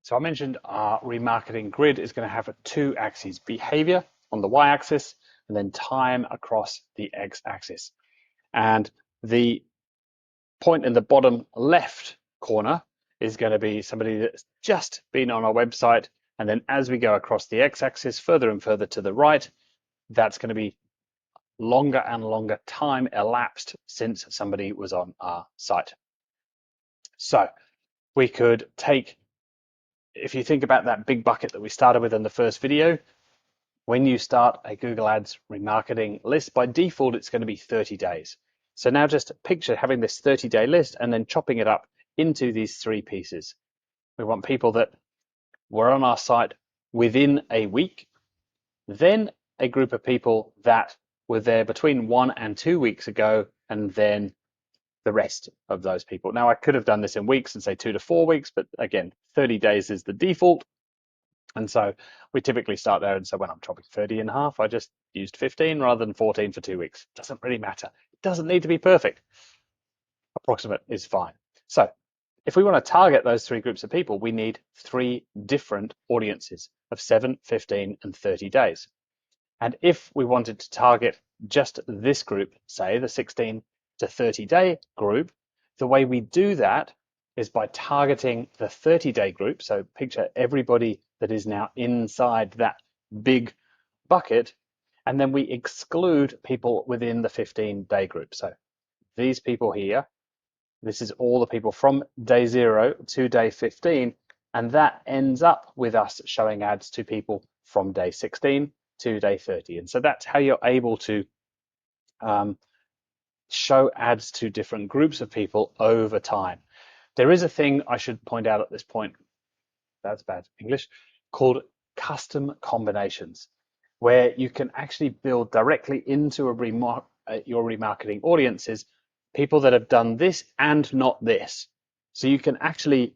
So I mentioned our remarketing grid is going to have two axes, behavior on the y-axis and then time across the x-axis. And the point in the bottom left corner is going to be somebody that's just been on our website. And then as we go across the x-axis further and further to the right, that's going to be longer and longer time elapsed since somebody was on our site. So we could take, if you think about that big bucket that we started with in the first video, when you start a Google Ads remarketing list, by default, it's going to be 30 days. So now just picture having this 30-day list and then chopping it up into these three pieces. We want people that were on our site within a week, then a group of people that were there between 1 and 2 weeks ago, and then the rest of those people. Now, I could have done this in weeks and say 2 to 4 weeks, but again, 30 days is the default. And so we typically start there. And so when I'm chopping 30 in half, I just used 15 rather than 14 for 2 weeks. Doesn't really matter. It doesn't need to be perfect. Approximate is fine. So if we want to target those three groups of people, we need three different audiences of 7, 15, and 30 days. And if we wanted to target just this group, say the 16 to 30-day group, the way we do that is by targeting the 30-day group. So picture everybody that is now inside that big bucket, and then we exclude people within the 15-day group. So these people here, this is all the people from day 0 to day 15, and that ends up with us showing ads to people from day 16 to day 30. And so that's how you're able to show ads to different groups of people over time. There is a thing I should point out at this point, that's bad English, called custom combinations, where you can actually build directly into your remarketing audiences people that have done this and not this. So you can actually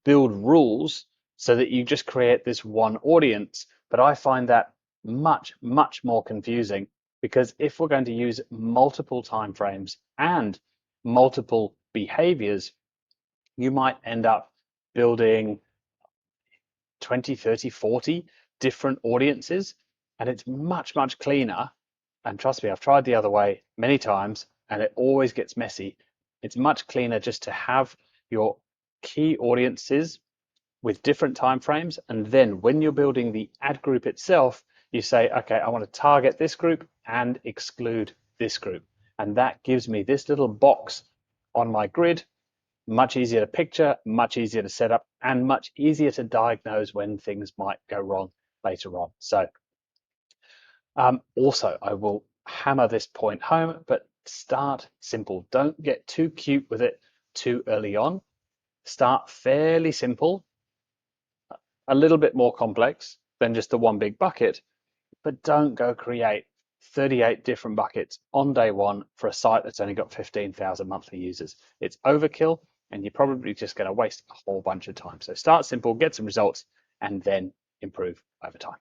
build rules so that you just create this one audience. But I find that much, much more confusing, because if we're going to use multiple timeframes and multiple behaviors, you might end up building 20, 30, 40 different audiences, and it's much, much cleaner. And trust me, I've tried the other way many times and it always gets messy. It's much cleaner just to have your key audiences with different timeframes, and then when you're building the ad group itself, you say, okay, I want to target this group and exclude this group. And that gives me this little box on my grid, much easier to picture, much easier to set up, and much easier to diagnose when things might go wrong later on. So also, I will hammer this point home, but start simple. Don't get too cute with it too early on. Start fairly simple, a little bit more complex than just the one big bucket, but don't go create 38 different buckets on day one for a site that's only got 15,000 monthly users. It's overkill, and you're probably just going to waste a whole bunch of time. So start simple, get some results, and then improve over time.